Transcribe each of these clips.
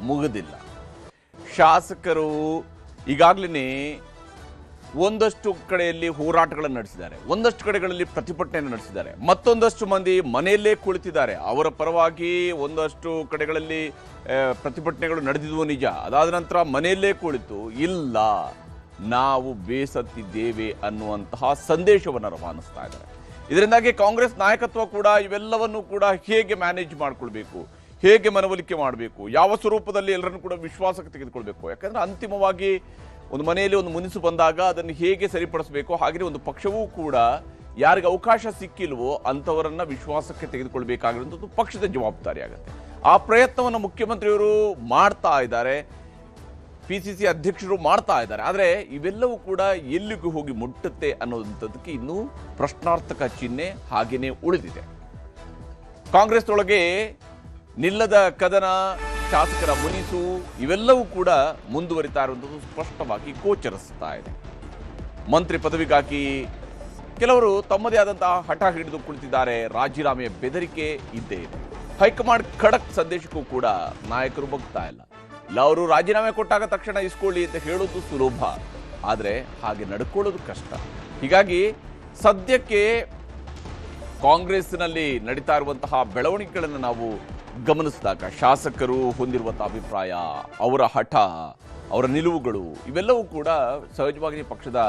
ಮುಗಿದಿಲ್ಲ. ಶಾಸಕರು ಈಗಾಗಲೇ ಒಂದಷ್ಟು ಕಡೆಯಲ್ಲಿ ಹೋರಾಟಗಳನ್ನು ನಡೆಸಿದ್ದಾರೆ, ಒಂದಷ್ಟು ಕಡೆಗಳಲ್ಲಿ ಪ್ರತಿಭಟನೆಯನ್ನು ನಡೆಸಿದ್ದಾರೆ, ಮತ್ತೊಂದಷ್ಟು ಮಂದಿ ಮನೆಯಲ್ಲೇ ಕುಳಿತಿದ್ದಾರೆ. ಅವರ ಪರವಾಗಿ ಒಂದಷ್ಟು ಕಡೆಗಳಲ್ಲಿ ಪ್ರತಿಭಟನೆಗಳು ನಡೆದಿದ್ವು ನಿಜ. ಅದಾದ ನಂತರ ಮನೆಯಲ್ಲೇ ಕುಳಿತು ಇಲ್ಲ ನಾವು ಬೇಸತ್ತಿದ್ದೇವೆ ಅನ್ನುವಂತಹ ಸಂದೇಶವನ್ನು ರವಾನಿಸ್ತಾ ಇದ್ದಾರೆ. ಇದರಿಂದಾಗಿ ಕಾಂಗ್ರೆಸ್ ನಾಯಕತ್ವ ಕೂಡ ಇವೆಲ್ಲವನ್ನು ಕೂಡ ಹೇಗೆ ಮ್ಯಾನೇಜ್ ಮಾಡಿಕೊಳ್ಬೇಕು, ಹೇಗೆ ಮನವೊಲಿಕೆ ಮಾಡಬೇಕು, ಯಾವ ಸ್ವರೂಪದಲ್ಲಿ ಎಲ್ಲರನ್ನು ಕೂಡ ವಿಶ್ವಾಸಕ್ಕೆ ತೆಗೆದುಕೊಳ್ಬೇಕು. ಯಾಕಂದರೆ ಅಂತಿಮವಾಗಿ ಒಂದು ಮನೆಯಲ್ಲಿ ಒಂದು ಮುನಿಸು ಬಂದಾಗ ಅದನ್ನು ಹೇಗೆ ಸರಿಪಡಿಸಬೇಕು, ಹಾಗೆಯೇ ಒಂದು ಪಕ್ಷವೂ ಕೂಡ ಯಾರಿಗೆ ಅವಕಾಶ ಸಿಕ್ಕಿಲ್ವೋ ಅಂಥವರನ್ನು ವಿಶ್ವಾಸಕ್ಕೆ ತೆಗೆದುಕೊಳ್ಬೇಕಾಗಿರುವಂಥದ್ದು ಪಕ್ಷದ ಜವಾಬ್ದಾರಿ ಆಗುತ್ತೆ. ಆ ಪ್ರಯತ್ನವನ್ನು ಮುಖ್ಯಮಂತ್ರಿಯವರು ಮಾಡ್ತಾ ಇದ್ದಾರೆ, PCC ಅಧ್ಯಕ್ಷರು ಮಾಡ್ತಾ ಇದ್ದಾರೆ. ಆದರೆ ಇವೆಲ್ಲವೂ ಕೂಡ ಎಲ್ಲಿಗೂ ಹೋಗಿ ಮುಟ್ಟುತ್ತೆ ಅನ್ನೋದಂಥದ್ದಕ್ಕೆ ಇನ್ನೂ ಪ್ರಶ್ನಾರ್ಥಕ ಚಿಹ್ನೆ ಹಾಗೆಯೇ ಉಳಿದಿದೆ. ಕಾಂಗ್ರೆಸ್ನೊಳಗೆ ನಿಲ್ಲದ ಕದನ, ಶಾಸಕರ ಮುನಿಸು ಇವೆಲ್ಲವೂ ಕೂಡ ಮುಂದುವರಿತಾ ಇರುವಂಥದ್ದು ಸ್ಪಷ್ಟವಾಗಿ ಗೋಚರಿಸ್ತಾ ಇದೆ. ಮಂತ್ರಿ ಪದವಿಗಾಗಿ ಕೆಲವರು ತಮ್ಮದೇ ಆದಂತಹ ಹಠ ಹಿಡಿದು ಕುಳಿತಿದ್ದಾರೆ. ರಾಜೀನಾಮೆಯ ಬೆದರಿಕೆ ಇದ್ದೇ ಇದೆ. ಹೈಕಮಾಂಡ್ ಖಡಕ್ ಸಂದೇಶಕ್ಕೂ ಕೂಡ ನಾಯಕರು ಬಗ್ತಾ ಇಲ್ಲ. ಅವರು ರಾಜೀನಾಮೆ ಕೊಟ್ಟಾಗ ತಕ್ಷಣ ಇಸ್ಕೊಳ್ಳಿ ಅಂತ ಹೇಳೋದು ಸುಲಭ, ಆದರೆ ಹಾಗೆ ನಡ್ಕೊಳ್ಳೋದು ಕಷ್ಟ. ಹೀಗಾಗಿ ಸದ್ಯಕ್ಕೆ ಕಾಂಗ್ರೆಸ್ನಲ್ಲಿ ನಡೀತಾ ಇರುವಂತಹ ಬೆಳವಣಿಗೆಗಳನ್ನು ನಾವು ಗಮನಿಸಿದಾಗ ಶಾಸಕರು ಹೊಂದಿರುವಂತಹ ಅಭಿಪ್ರಾಯ, ಅವರ ಹಠ, ಅವರ ನಿಲುವುಗಳು ಇವೆಲ್ಲವೂ ಕೂಡ ಸಹಜವಾಗಿ ಪಕ್ಷದ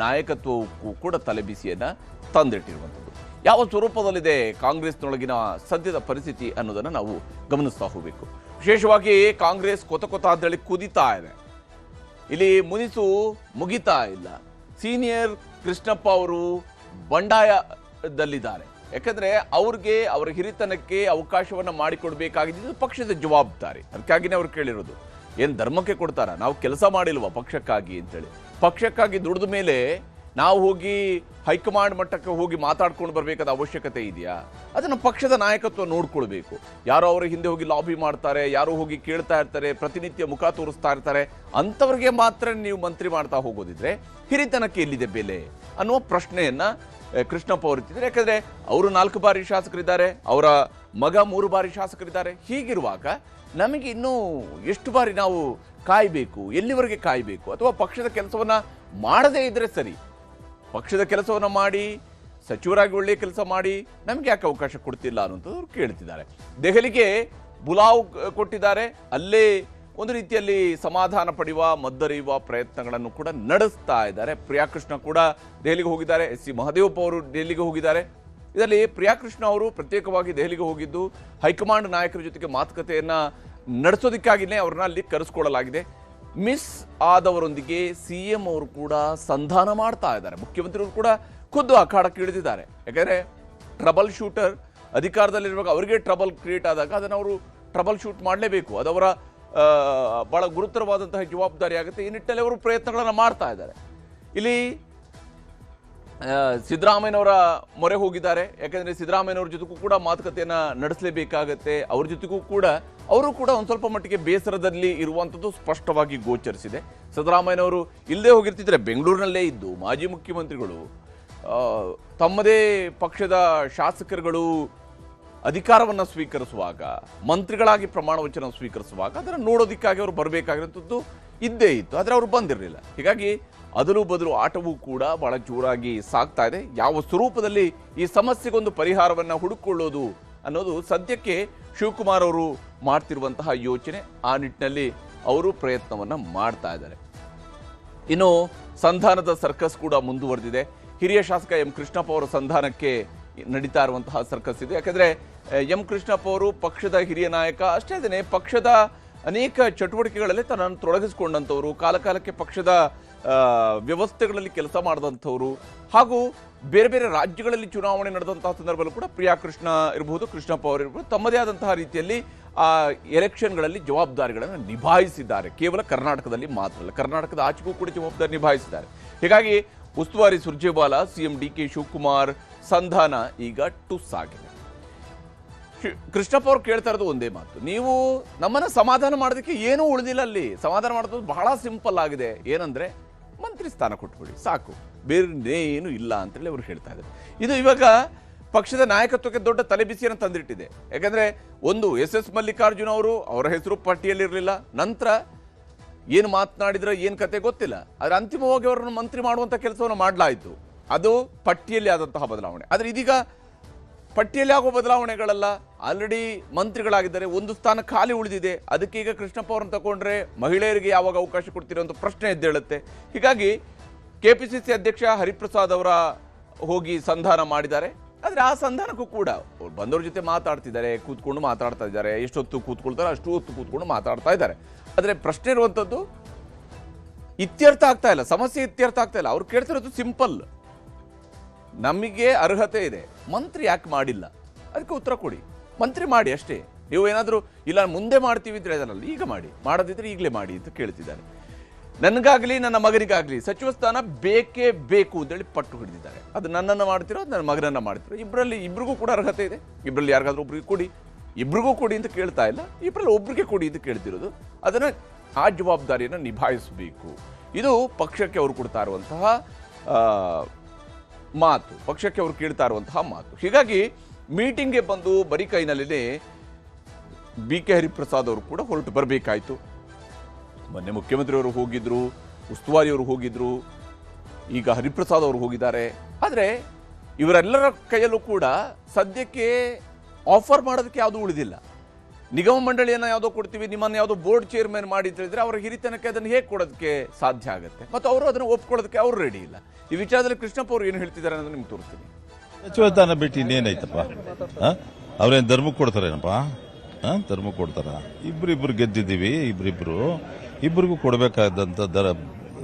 ನಾಯಕತ್ವಕ್ಕೂ ಕೂಡ ತಲೆಬಿಸಿಯನ್ನು ತಂದಿಟ್ಟಿರುವಂಥದ್ದು. ಯಾವ ಸ್ವರೂಪದಲ್ಲಿದೆ ಕಾಂಗ್ರೆಸ್ನೊಳಗಿನ ಸದ್ಯದ ಪರಿಸ್ಥಿತಿ ಅನ್ನೋದನ್ನು ನಾವು ಗಮನಿಸ್ತಾ ಹೋಗಬೇಕು. ವಿಶೇಷವಾಗಿ ಕಾಂಗ್ರೆಸ್ ಕೊತ ಅಂತೇಳಿ ಕುದಿತಾ ಇದೆ. ಇಲ್ಲಿ ಮುನಿಸು ಮುಗಿತಾ ಇಲ್ಲ. ಸೀನಿಯರ್ ಕೃಷ್ಣಪ್ಪ ಅವರು ಬಂಡಾಯದಲ್ಲಿದ್ದಾರೆ. ಯಾಕಂದ್ರೆ ಅವ್ರಿಗೆ ಅವರ ಹಿರಿತನಕ್ಕೆ ಅವಕಾಶವನ್ನು ಮಾಡಿಕೊಡ್ಬೇಕಾಗಿದ್ದು ಪಕ್ಷದ ಜವಾಬ್ದಾರಿ. ಅದಕ್ಕಾಗಿನೇ ಅವ್ರು ಕೇಳಿರೋದು, ಏನು ಧರ್ಮಕ್ಕೆ ಕೊಡ್ತಾರ, ನಾವು ಕೆಲಸ ಮಾಡಿಲ್ವ ಪಕ್ಷಕ್ಕಾಗಿ ಅಂತೇಳಿ. ಪಕ್ಷಕ್ಕಾಗಿ ದುಡಿದ ಮೇಲೆ ನಾವು ಹೋಗಿ ಹೈಕಮಾಂಡ್ ಮಟ್ಟಕ್ಕೆ ಹೋಗಿ ಮಾತಾಡ್ಕೊಂಡು ಬರಬೇಕಾದ ಅವಶ್ಯಕತೆ ಇದೆಯಾ? ಅದನ್ನು ಪಕ್ಷದ ನಾಯಕತ್ವ ನೋಡ್ಕೊಳ್ಬೇಕು. ಯಾರೋ ಅವರ ಹಿಂದೆ ಹೋಗಿ ಲಾಬಿ ಮಾಡ್ತಾರೆ, ಯಾರೋ ಹೋಗಿ ಕೇಳ್ತಾ ಇರ್ತಾರೆ, ಪ್ರತಿನಿತ್ಯ ಮುಖ ತೋರಿಸ್ತಾ ಇರ್ತಾರೆ, ಅಂಥವ್ರಿಗೆ ಮಾತ್ರ ನೀವು ಮಂತ್ರಿ ಮಾಡ್ತಾ ಹೋಗೋದಿದ್ರೆ ಹಿರಿತನಕ್ಕೆ ಎಲ್ಲಿದೆ ಬೆಲೆ ಅನ್ನುವ ಪ್ರಶ್ನೆಯನ್ನ ಕೃಷ್ಣಪ್ಪ ಅವರು ಇರ್ತಿದ್ದಾರೆ. ಯಾಕಂದ್ರೆ ಅವರು 4 ಬಾರಿ ಶಾಸಕರಿದ್ದಾರೆ, ಅವರ ಮಗ 3 ಬಾರಿ ಶಾಸಕರಿದ್ದಾರೆ. ಹೀಗಿರುವಾಗ ನಮಗೆ ಇನ್ನೂ ಎಷ್ಟು ಬಾರಿ ನಾವು ಕಾಯಬೇಕು, ಎಲ್ಲಿವರೆಗೆ ಕಾಯಬೇಕು? ಅಥವಾ ಪಕ್ಷದ ಕೆಲಸವನ್ನ ಮಾಡದೇ ಇದ್ರೆ ಸರಿ, ಪಕ್ಷದ ಕೆಲಸವನ್ನು ಮಾಡಿ ಸಚಿವರಾಗಿ ಒಳ್ಳೆಯ ಕೆಲಸ ಮಾಡಿ ನಮ್ಗೆ ಯಾಕೆ ಅವಕಾಶ ಕೊಡ್ತಿಲ್ಲ ಅನ್ನೋಂಥದ್ದು ಕೇಳ್ತಿದ್ದಾರೆ. ದೆಹಲಿಗೆ ಬುಲಾವ್ ಕೊಟ್ಟಿದ್ದಾರೆ, ಅಲ್ಲೇ ಒಂದು ರೀತಿಯಲ್ಲಿ ಸಮಾಧಾನ ಪಡೆಯುವ ಮದ್ದರಿಯುವ ಪ್ರಯತ್ನಗಳನ್ನು ಕೂಡ ನಡೆಸ್ತಾ ಇದ್ದಾರೆ. ಪ್ರಿಯಾಕೃಷ್ಣ ಕೂಡ ದೆಹಲಿಗೆ ಹೋಗಿದ್ದಾರೆ, SC ಮಹದೇವಪ್ಪ ಅವರು ದೆಹಲಿಗೆ ಹೋಗಿದ್ದಾರೆ. ಇದರಲ್ಲಿ ಪ್ರಿಯಾಕೃಷ್ಣ ಅವರು ಪ್ರತ್ಯೇಕವಾಗಿ ದೆಹಲಿಗೆ ಹೋಗಿದ್ದು ಹೈಕಮಾಂಡ್ ನಾಯಕರ ಜೊತೆಗೆ ಮಾತುಕತೆಯನ್ನ ನಡೆಸೋದಕ್ಕಾಗಿಯೇ ಅವ್ರನ್ನ ಅಲ್ಲಿ ಕರೆಸ್ಕೊಳ್ಳಲಾಗಿದೆ. ಮಿಸ್ ಆದವರೊಂದಿಗೆ CM ಅವರು ಕೂಡ ಸಂಧಾನ ಮಾಡ್ತಾ ಇದ್ದಾರೆ. ಮುಖ್ಯಮಂತ್ರಿಗಳು ಕೂಡ ಖುದ್ದು ಅಖಾಡಕ್ಕೆ ಇಳಿದಿದ್ದಾರೆ. ಯಾಕಂದರೆ ಟ್ರಬಲ್ ಶೂಟರ್ ಅಧಿಕಾರದಲ್ಲಿರುವಾಗ ಅವರಿಗೆ ಟ್ರಬಲ್ ಕ್ರಿಯೇಟ್ ಆದಾಗ ಅದನ್ನು ಅವರು ಟ್ರಬಲ್ ಶೂಟ್ ಮಾಡಲೇಬೇಕು. ಅದವರ ಬಹಳ ಗುರುತರವಾದಂತಹ ಜವಾಬ್ದಾರಿ ಆಗುತ್ತೆ. ಈ ನಿಟ್ಟಿನಲ್ಲಿ ಅವರು ಪ್ರಯತ್ನಗಳನ್ನು ಮಾಡ್ತಾ ಇದ್ದಾರೆ. ಇಲ್ಲಿ ಸಿದ್ದರಾಮಯ್ಯನವರ ಮೊರೆ ಹೋಗಿದ್ದಾರೆ. ಯಾಕಂದರೆ ಸಿದ್ದರಾಮಯ್ಯನವ್ರ ಜೊತೆಗೂ ಕೂಡ ಮಾತುಕತೆಯನ್ನು ನಡೆಸಲೇಬೇಕಾಗತ್ತೆ. ಅವ್ರ ಜೊತೆಗೂ ಕೂಡ ಅವರು ಕೂಡ ಒಂದು ಸ್ವಲ್ಪ ಮಟ್ಟಿಗೆ ಬೇಸರದಲ್ಲಿ ಇರುವಂಥದ್ದು ಸ್ಪಷ್ಟವಾಗಿ ಗೋಚರಿಸಿದೆ. ಸಿದ್ದರಾಮಯ್ಯನವರು ಇಲ್ಲದೆ ಹೋಗಿರ್ತಿದ್ರೆ ಬೆಂಗಳೂರಿನಲ್ಲೇ ಇದ್ದು ಮಾಜಿ ಮುಖ್ಯಮಂತ್ರಿಗಳು ತಮ್ಮದೇ ಪಕ್ಷದ ಶಾಸಕರುಗಳು ಅಧಿಕಾರವನ್ನು ಸ್ವೀಕರಿಸುವಾಗ, ಮಂತ್ರಿಗಳಾಗಿ ಪ್ರಮಾಣ ವಚನ ಸ್ವೀಕರಿಸುವಾಗ ಅದನ್ನು ನೋಡೋದಕ್ಕಾಗಿ ಅವರು ಬರಬೇಕಾಗಿರುವಂಥದ್ದು ಇದ್ದೇ ಇತ್ತು. ಆದರೆ ಅವರು ಬಂದಿರಲಿಲ್ಲ. ಹೀಗಾಗಿ ಅದಲು ಬದಲು ಆಟವೂ ಕೂಡ ಬಹಳ ಜೋರಾಗಿ ಸಾಗ್ತಾ ಇದೆ. ಯಾವ ಸ್ವರೂಪದಲ್ಲಿ ಈ ಸಮಸ್ಯೆಗೊಂದು ಪರಿಹಾರವನ್ನು ಹುಡುಕೊಳ್ಳೋದು ಅನ್ನೋದು ಸದ್ಯಕ್ಕೆ ಶಿವಕುಮಾರ್ ಅವರು ಮಾಡ್ತಿರುವಂತಹ ಯೋಚನೆ. ಆ ನಿಟ್ಟಿನಲ್ಲಿ ಅವರು ಪ್ರಯತ್ನವನ್ನು ಮಾಡ್ತಾ ಇದ್ದಾರೆ. ಇನ್ನು ಸಂಧಾನದ ಸರ್ಕಸ್ ಕೂಡ ಮುಂದುವರೆದಿದೆ. ಹಿರಿಯ ಶಾಸಕ ಎಂ ಕೃಷ್ಣಪ್ಪ ಅವರ ಸಂಧಾನಕ್ಕೆ ನಡೀತಾ ಇರುವಂತಹ ಸರ್ಕಸ್ ಇದೆ. ಯಾಕಂದರೆ ಎಂ ಕೃಷ್ಣಪ್ಪ ಅವರು ಪಕ್ಷದ ಹಿರಿಯ ನಾಯಕ, ಅಷ್ಟೇ ಅದೇ ಪಕ್ಷದ ಅನೇಕ ಚಟುವಟಿಕೆಗಳಲ್ಲಿ ತನ್ನನ್ನು ತೊಡಗಿಸಿಕೊಂಡಂಥವರು, ಕಾಲಕಾಲಕ್ಕೆ ಪಕ್ಷದ ವ್ಯವಸ್ಥೆಗಳಲ್ಲಿ ಕೆಲಸ ಮಾಡಿದಂಥವರು, ಹಾಗೂ ಬೇರೆ ಬೇರೆ ರಾಜ್ಯಗಳಲ್ಲಿ ಚುನಾವಣೆ ನಡೆದಂತಹ ಸಂದರ್ಭದಲ್ಲೂ ಕೂಡ ಪ್ರಿಯಾಕೃಷ್ಣ ಇರಬಹುದು, ಕೃಷ್ಣಪ್ಪ ಅವರು ಇರಬಹುದು, ತಮ್ಮದೇ ಆದಂತಹ ರೀತಿಯಲ್ಲಿ ಆ ಎಲೆಕ್ಷನ್ಗಳಲ್ಲಿ ಜವಾಬ್ದಾರಿಗಳನ್ನು ನಿಭಾಯಿಸಿದ್ದಾರೆ. ಕೇವಲ ಕರ್ನಾಟಕದಲ್ಲಿ ಮಾತ್ರ ಅಲ್ಲ, ಕರ್ನಾಟಕದ ಆಚೆಗೂ ಕೂಡ ಜವಾಬ್ದಾರಿ ನಿಭಾಯಿಸಿದ್ದಾರೆ. ಹೀಗಾಗಿ ಉಸ್ತುವಾರಿ ಸುರ್ಜೇವಾಲಾ, CM DK ಶಿವಕುಮಾರ್ ಸಂಧಾನ ಈಗ ಟುಸ್ ಆಗಿದೆ. ಕೃಷ್ಣಪ್ಪ ಅವ್ರು ಕೇಳ್ತಾ ಇರೋದು ಒಂದೇ ಮಾತು, ನೀವು ನಮ್ಮನ್ನು ಸಮಾಧಾನ ಮಾಡೋದಕ್ಕೆ ಏನೂ ಉಳಿದಿಲ್ಲ. ಅಲ್ಲಿ ಸಮಾಧಾನ ಮಾಡೋದು ಬಹಳ ಸಿಂಪಲ್ ಆಗಿದೆ. ಏನಂದ್ರೆ ಮಂತ್ರಿ ಸ್ಥಾನ ಕೊಟ್ಬಿಡಿ ಸಾಕು, ಬೇರೆ ಏನು ಇಲ್ಲ ಅಂತೇಳಿ ಅವರು ಹೇಳ್ತಾ ಇದ್ದಾರೆ. ಇದು ಇವಾಗ ಪಕ್ಷದ ನಾಯಕತ್ವಕ್ಕೆ ದೊಡ್ಡ ತಲೆಬಿಸಿಯನ್ನು ತಂದಿಟ್ಟಿದೆ. ಯಾಕಂದ್ರೆ ಒಂದು ಎಸ್ ಮಲ್ಲಿಕಾರ್ಜುನ್ ಅವರು, ಅವರ ಹೆಸರು ಪಟ್ಟಿಯಲ್ಲಿರಲಿಲ್ಲ. ನಂತರ ಏನು ಮಾತನಾಡಿದ್ರೆ ಏನು ಕತೆ ಗೊತ್ತಿಲ್ಲ. ಆದರೆ ಅಂತಿಮವಾಗಿ ಅವರನ್ನು ಮಂತ್ರಿ ಮಾಡುವಂಥ ಕೆಲಸವನ್ನು ಮಾಡಲಾಯಿತು. ಅದು ಪಟ್ಟಿಯಲ್ಲಿ ಆದಂತಹ ಬದಲಾವಣೆ. ಆದರೆ ಇದೀಗ ಪಟ್ಟಿಯಲ್ಲಿ ಆಗೋ ಬದಲಾವಣೆಗಳಲ್ಲ, ಆಲ್ರೆಡಿ ಮಂತ್ರಿಗಳಾಗಿದ್ದಾರೆ, ಒಂದು ಸ್ಥಾನ ಖಾಲಿ ಉಳಿದಿದೆ. ಅದಕ್ಕೆ ಈಗ ಕೃಷ್ಣಪ್ಪ ಅವರನ್ನು ತಗೊಂಡ್ರೆ ಮಹಿಳೆಯರಿಗೆ ಯಾವಾಗ ಅವಕಾಶ ಕೊಡ್ತೀರೋ ಅಂತ ಪ್ರಶ್ನೆ ಎದ್ದೇಳುತ್ತೆ. ಹೀಗಾಗಿ ಕೆಪಿಸಿಸಿ ಅಧ್ಯಕ್ಷ ಹರಿಪ್ರಸಾದ್ ಅವರ ಹೋಗಿ ಸಂಧಾನ ಮಾಡಿದ್ದಾರೆ. ಆದರೆ ಆ ಸಂಧಾನಕ್ಕೂ ಕೂಡ ಅವ್ರು ಬಂದವ್ರ ಜೊತೆ ಮಾತಾಡ್ತಿದ್ದಾರೆ, ಕೂತ್ಕೊಂಡು ಮಾತಾಡ್ತಾ ಇದ್ದಾರೆ. ಎಷ್ಟೊತ್ತು ಕೂತ್ಕೊಳ್ತಾರೆ ಅಷ್ಟು ಹೊತ್ತು ಕೂತ್ಕೊಂಡು ಮಾತಾಡ್ತಾ ಇದ್ದಾರೆ. ಆದರೆ ಪ್ರಶ್ನೆ ಇರುವಂಥದ್ದು ಇತ್ಯರ್ಥ ಆಗ್ತಾ ಇಲ್ಲ, ಸಮಸ್ಯೆ ಇತ್ಯರ್ಥ ಆಗ್ತಾ ಇಲ್ಲ. ಅವ್ರು ಕೇಳ್ತಿರೋದು ಸಿಂಪಲ್, ನಮಗೆ ಅರ್ಹತೆ ಇದೆ, ಮಂತ್ರಿ ಯಾಕೆ ಮಾಡಿಲ್ಲ, ಅದಕ್ಕೆ ಉತ್ತರ ಕೊಡಿ, ಮಂತ್ರಿ ಮಾಡಿ ಅಷ್ಟೇ. ನೀವು ಏನಾದರೂ ಇಲ್ಲ ಮುಂದೆ ಮಾಡ್ತೀವಿ ಅಂತ ಹೇಳಿದಾರಲ್ಲ, ಈಗ ಮಾಡಿ, ಮಾಡದಿದ್ರೆ ಈಗಲೇ ಮಾಡಿ ಅಂತ ಕೇಳ್ತಿದ್ದಾರೆ. ನನಗಾಗಲಿ ನನ್ನ ಮಗನಿಗಾಗಲಿ ಸಚಿವ ಸ್ಥಾನ ಬೇಕೇ ಬೇಕು ಅಂತೇಳಿ ಪಟ್ಟು ಹಿಡಿದಿದ್ದಾರೆ. ಅದು ನನ್ನನ್ನು ಮಾಡ್ತಿರೋ, ನನ್ನ ಮಗನನ್ನು ಮಾಡ್ತಿರೋ, ಇಬ್ಬರಿಗೂ ಕೂಡ ಅರ್ಹತೆ ಇದೆ. ಇಬ್ಬರಲ್ಲಿ ಯಾರಿಗಾದ್ರೂ ಒಬ್ರಿಗೆ ಕೊಡಿ, ಇಬ್ರಿಗೂ ಕೊಡಿ ಅಂತ ಕೇಳ್ತಾ ಇಲ್ಲ, ಇಬ್ಬರಲ್ಲಿ ಒಬ್ರಿಗೆ ಕೊಡಿ ಅಂತ ಕೇಳ್ತಿರೋದು. ಅದನ್ನು ಆ ಜವಾಬ್ದಾರಿಯನ್ನು ನಿಭಾಯಿಸಬೇಕು. ಇದು ಪಕ್ಷಕ್ಕೆ ಅವರು ಕೊಡ್ತಾ ಇರುವಂತಹ ಮಾತು, ಪಕ್ಷಕ್ಕೆ ಅವರು ಕೇಳ್ತಾ ಇರುವಂತಹ ಮಾತು. ಹೀಗಾಗಿ ಮೀಟಿಂಗ್ಗೆ ಬಂದು ಬರೀ ಕೈನಲ್ಲಿನೇ ಬಿ ಕೆ ಹರಿಪ್ರಸಾದ್ ಅವರು ಕೂಡ ಹೊರಟು ಬರಬೇಕಾಯಿತು. ಮೊನ್ನೆ ಮುಖ್ಯಮಂತ್ರಿಯವರು ಹೋಗಿದ್ರು, ಉಸ್ತುವಾರಿಯವರು ಹೋಗಿದ್ರು, ಈಗ ಹರಿಪ್ರಸಾದ್ ಅವರು ಹೋಗಿದ್ದಾರೆ. ಆದರೆ ಇವರೆಲ್ಲರ ಕೈಯಲ್ಲೂ ಕೂಡ ಸದ್ಯಕ್ಕೆ ಆಫರ್ ಮಾಡೋದಕ್ಕೆ ಯಾವುದೂ ಉಳಿದಿಲ್ಲ. ನಿಗಮ ಮಂಡಳಿಯನ್ನು ಯಾವುದೋ ಕೊಡ್ತೀವಿ, ನಿಮ್ಮನ್ನು ಯಾವುದೋ ಬೋರ್ಡ್ ಚೇರ್ಮನ್ ಮಾಡಿ ಅಂತ ಹೇಳಿದ್ರೆ ಅವರ ಹಿರಿತನಕ್ಕೆ ಅದನ್ನು ಹೇಗೆ ಕೊಡೋದಕ್ಕೆ ಸಾಧ್ಯ ಆಗುತ್ತೆ? ಮತ್ತು ಅವರು ಅದನ್ನು ಒಪ್ಕೊಳ್ಳೋದಕ್ಕೆ ಅವರು ರೆಡಿ ಇಲ್ಲ. ಈ ವಿಚಾರದಲ್ಲಿ ಕೃಷ್ಣಪ್ಪ ಅವರು ಏನು ಹೇಳ್ತಿದ್ದಾರೆ ಅನ್ನೋದು ನಿಮ್ಗೆ ತೋರಿಸ್ತೀನಿ. ಸಚಿವ ಸ್ಥಾನ ಬಿಟ್ಟು ಇನ್ನೇನಾಯ್ತಪ್ಪ? ಅವ್ರೇನು ಧರ್ಮಕ್ಕೆ ಕೊಡ್ತಾರೇನಪ್ಪ? ಧರ್ಮಕ್ಕೆ ಕೊಡ್ತಾರ? ಇಬ್ಬರಿಬ್ರು ಗೆದ್ದಿದ್ದೀವಿ, ಇಬ್ಬರಿಗೂ ಕೊಡಬೇಕಾದಂಥ